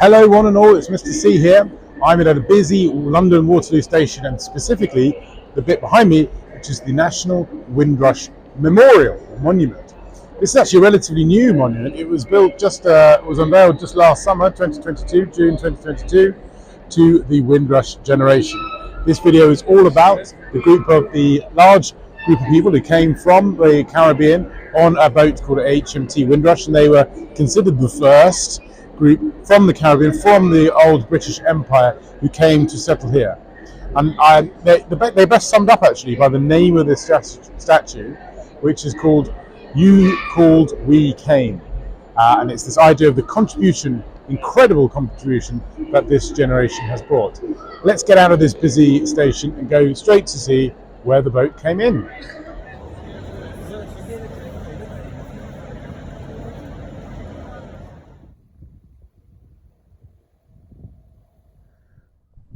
Hello one and all, it's Mr. C here. I'm at a busy London Waterloo station and specifically the bit behind me, which is the National Windrush Memorial Monument. This is actually a relatively new monument. It was built was unveiled just last summer, June 2022, to the Windrush generation. This video is all about the large group of people who came from the Caribbean on a boat called HMT Windrush, and they were considered the first group from the Caribbean, from the old British Empire, who came to settle here. And they best summed up actually by the name of this statue, which is called "You Called, We Came," and it's this idea of the incredible contribution that this generation has brought. Let's get out of this busy station and go straight to see where the boat came in.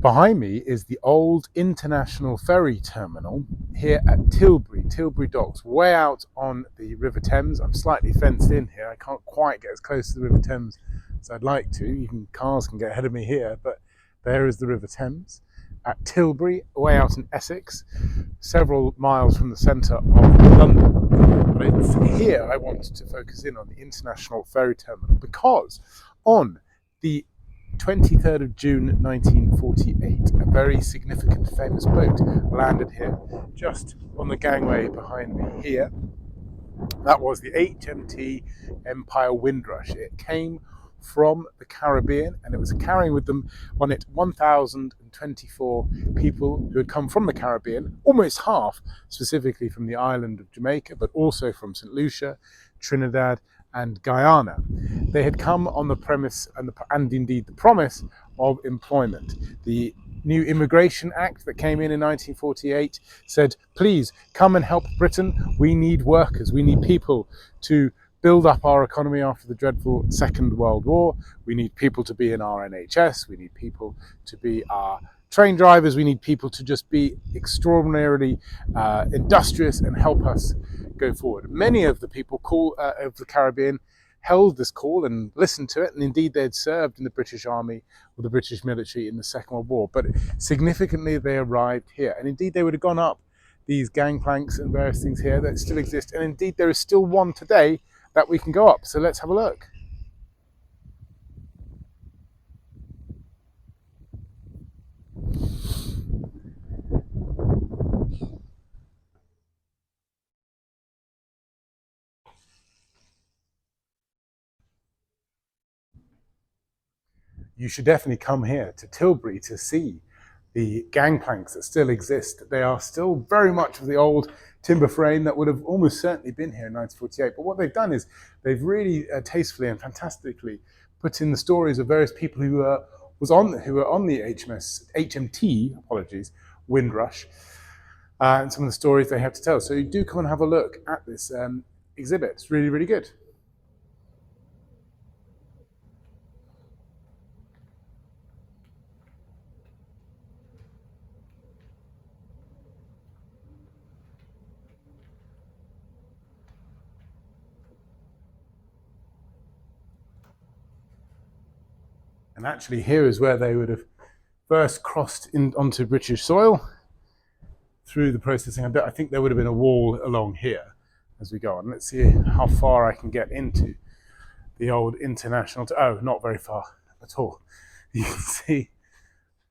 Behind me is the old international ferry terminal here at Tilbury Docks, way out on the River Thames. I'm slightly fenced in here. I can't quite get as close to the River Thames as I'd like to. Even cars can get ahead of me here, but there is the River Thames at Tilbury, way out in Essex, several miles from the centre of London. But it's here I want to focus in on the international ferry terminal, because on the 23rd of June 1948, a very significant famous boat landed here, just on the gangway behind me here. That was the HMT Empire Windrush. It came from the Caribbean, and it was carrying with them on it 1,024 people who had come from the Caribbean, almost half specifically from the island of Jamaica, but also from St. Lucia, Trinidad, and Guyana. They had come on the premise and indeed the promise of employment. The new Immigration Act that came in 1948 said, please come and help Britain. We need workers. We need people to build up our economy after the dreadful Second World War. We need people to be in our NHS. We need people to be our train drivers. We need people to just be extraordinarily industrious and help us go forward. Many of the people of the Caribbean held this call and listened to it, and indeed they had served in the British Army or the British military in the Second World War. But significantly, they arrived here, and indeed they would have gone up these gangplanks and various things here that still exist, and indeed there is still one today that we can go up. So let's have a look. You should definitely come here to Tilbury to see the gangplanks that still exist. They are still very much of the old timber frame that would have almost certainly been here in 1948. But what they've done is they've really tastefully and fantastically put in the stories of various people who were on the HMT, Windrush, and some of the stories they have to tell. So you do come and have a look at this exhibit. It's really, really good. And actually here is where they would have first crossed onto British soil through the processing. I think there would have been a wall along here as we go on. Let's see how far I can get into the old international. Oh, not very far at all. You can see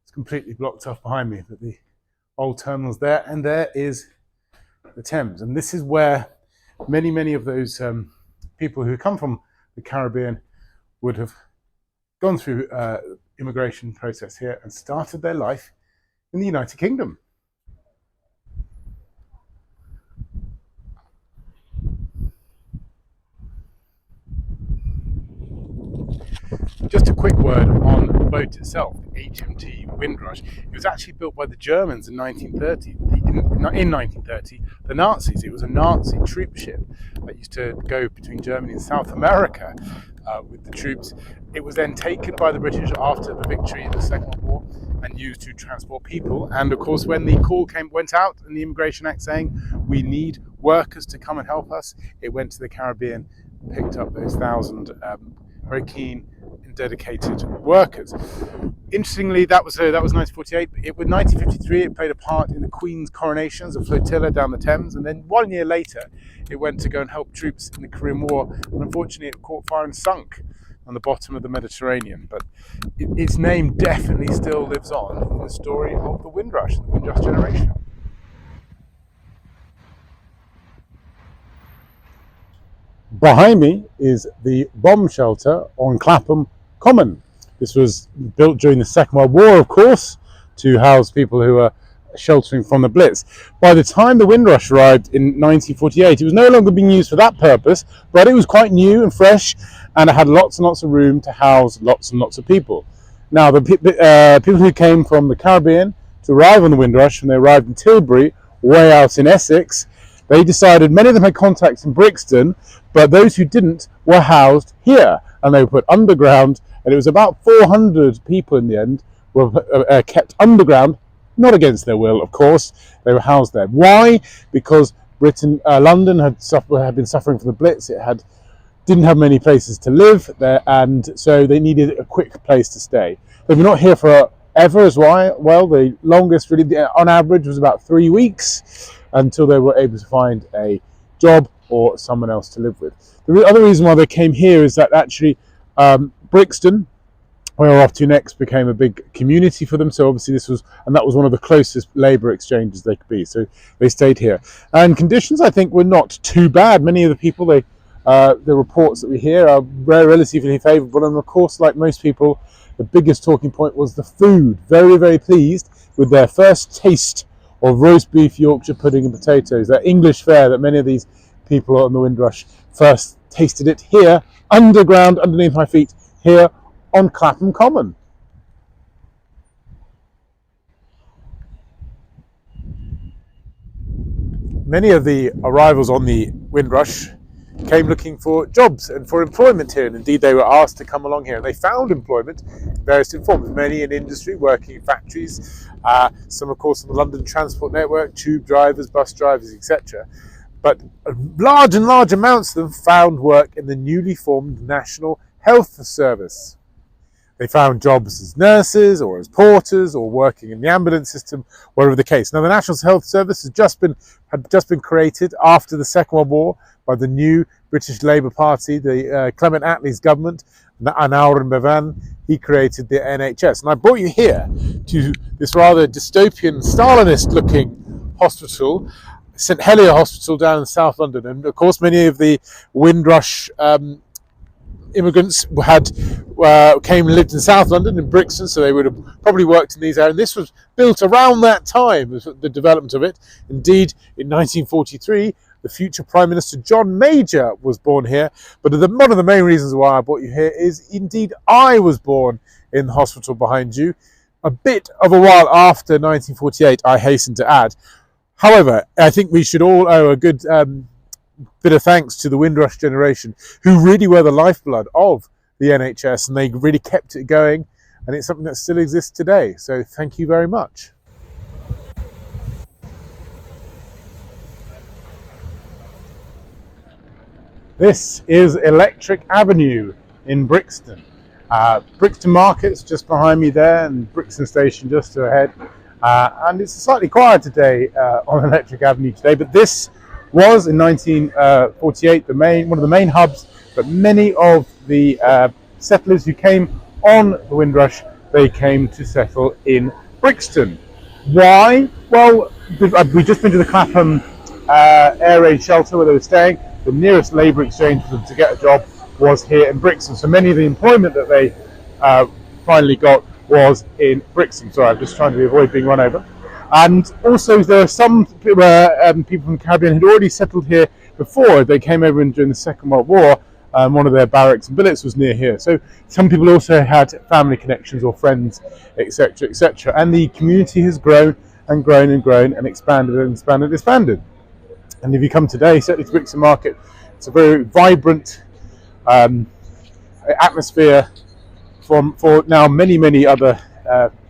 it's completely blocked off behind me, but the old terminal's there, and there is the Thames. And this is where many of those people who come from the Caribbean would have gone through immigration process here and started their life in the United Kingdom. Just a quick word on the boat itself, the HMT Windrush. It was actually built by the Germans in 1930. In 1930, the Nazis. It was a Nazi troop ship that used to go between Germany and South America with the troops. It was then taken by the British after the victory in the Second World War and used to transport people. And of course, when the call went out in the Immigration Act saying we need workers to come and help us, it went to the Caribbean, picked up those 1,000 very keen and dedicated workers. Interestingly, that was 1948. With 1953, it played a part in the Queen's coronation as a flotilla down the Thames, and then 1 year later, it went to go and help troops in the Korean War. And unfortunately, it caught fire and sunk on the bottom of the Mediterranean. But its name definitely still lives on in the story of the Windrush, the Windrush generation. Behind me is the bomb shelter on Clapham Common. This was built during the Second World War, of course, to house people who were sheltering from the Blitz. By the time the Windrush arrived in 1948, it was no longer being used for that purpose, but it was quite new and fresh, and it had lots and lots of room to house lots and lots of people. Now, the people who came from the Caribbean to arrive on the Windrush, when they arrived in Tilbury, way out in Essex, they decided, many of them had contacts in Brixton, but those who didn't were housed here, and they were put underground, and it was about 400 people in the end were kept underground, not against their will, of course. They were housed there. Why? Because London had been suffering from the Blitz. It didn't have many places to live there, and so they needed a quick place to stay. They were not here forever as well. The longest, really, on average, was about 3 weeks, until they were able to find a job or someone else to live with. The other reason why they came here is that actually Brixton, where we're off to next, became a big community for them. So obviously that was one of the closest labour exchanges they could be. So they stayed here. And conditions, I think, were not too bad. Many of the people, the reports that we hear are relatively favourable. And of course, like most people, the biggest talking point was the food. Very, very pleased with their first taste of roast beef, Yorkshire pudding and potatoes. That English fare that many of these people on the Windrush first tasted it here, underground, underneath my feet, here on Clapham Common. Many of the arrivals on the Windrush came looking for jobs and for employment here, and indeed they were asked to come along here, and they found employment in various different forms, many in industry, working in factories, some of course on the London transport network, tube drivers, bus drivers, etc. But large amounts of them found work in the newly formed National Health Service. They found jobs as nurses or as porters or working in the ambulance system, whatever the case. Now, the National Health Service had just been created after the Second World War by the new British Labour Party, the Clement Attlee's government, Aneurin Bevan. He created the NHS. And I brought you here to this rather dystopian, Stalinist-looking hospital, St Helier Hospital down in South London. And of course, many of the Windrush immigrants came and lived in South London, in Brixton, so they would have probably worked in these areas. And this was built around that time, the development of it. Indeed, in 1943, the future Prime Minister John Major was born here. But one of the main reasons why I brought you here is, indeed, I was born in the hospital behind you, a bit of a while after 1948, I hasten to add. However, I think we should all owe a good bit of thanks to the Windrush generation, who really were the lifeblood of the NHS, and they really kept it going, and it's something that still exists today. So thank you very much. This is Electric Avenue in Brixton. Brixton Market's just behind me there, and Brixton Station just ahead. And it's slightly quiet today on Electric Avenue today, but this was in 1948 one of the main hubs. But many of the settlers who came on the Windrush, they came to settle in Brixton. Why? Well, we've just been to the Clapham air raid shelter where they were staying. The nearest labour exchange for them to get a job was here in Brixton. So many of the employment that they finally got was in Brixton. Sorry, I'm just trying to avoid being run over. And also there are some people from the Caribbean who'd already settled here before. They came over during the Second World War. One of their barracks and billets was near here. So some people also had family connections or friends, etc., etc. And the community has grown and grown and grown and expanded and expanded and expanded. And if you come today, certainly to Brixton Market, it's a very vibrant atmosphere for now many other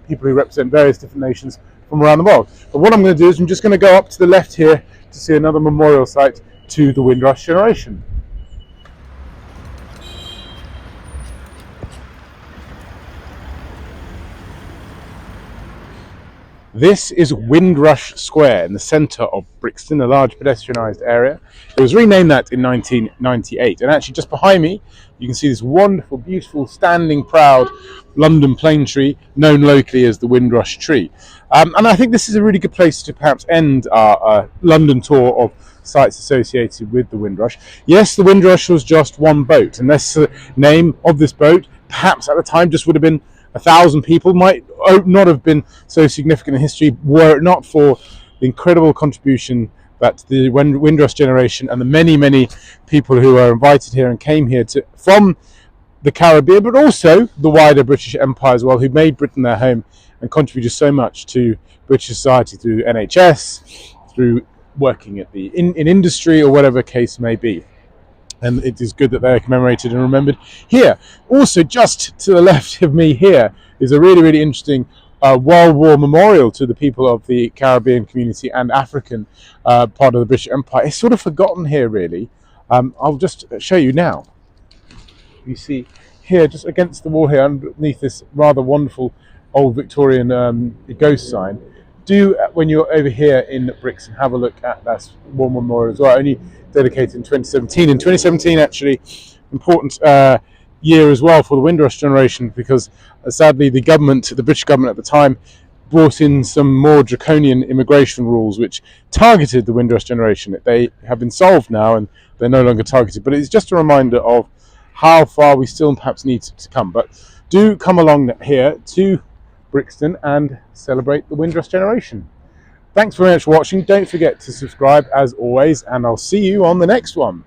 people who represent various different nations from around the world. But what I'm going to do is I'm just going to go up to the left here to see another memorial site to the Windrush generation. This is Windrush Square in the centre of Brixton, a large pedestrianised area. It was renamed that in 1998, and actually just behind me you can see this wonderful, beautiful, standing proud London plane tree known locally as the Windrush tree. And I think this is a really good place to perhaps end our London tour of sites associated with the Windrush. Yes, the Windrush was just one boat, and this name of this boat perhaps at the time just would have been 1,000 people, might not have been so significant in history were it not for the incredible contribution that the Windrush generation and the many people who were invited here and came here from the Caribbean, but also the wider British Empire as well, who made Britain their home and contributed so much to British society through NHS, through working at in industry or whatever case may be. And it is good that they are commemorated and remembered here. Also, just to the left of me here is a really interesting World War memorial to the people of the Caribbean community and African part of the British Empire. It's sort of forgotten here, really. I'll just show you now. You see here, just against the wall here, underneath this rather wonderful old Victorian ghost sign. Do, when you're over here in Brixton, have a look at that war memorial as well. Only dedicated in 2017. In 2017, actually, important year as well for the Windrush generation, because sadly the British government at the time, brought in some more draconian immigration rules which targeted the Windrush generation. They have been solved now and they're no longer targeted, but it's just a reminder of how far we still perhaps need to come. But do come along here to Brixton and celebrate the Windrush generation. Thanks very much for watching. Don't forget to subscribe as always, and I'll see you on the next one.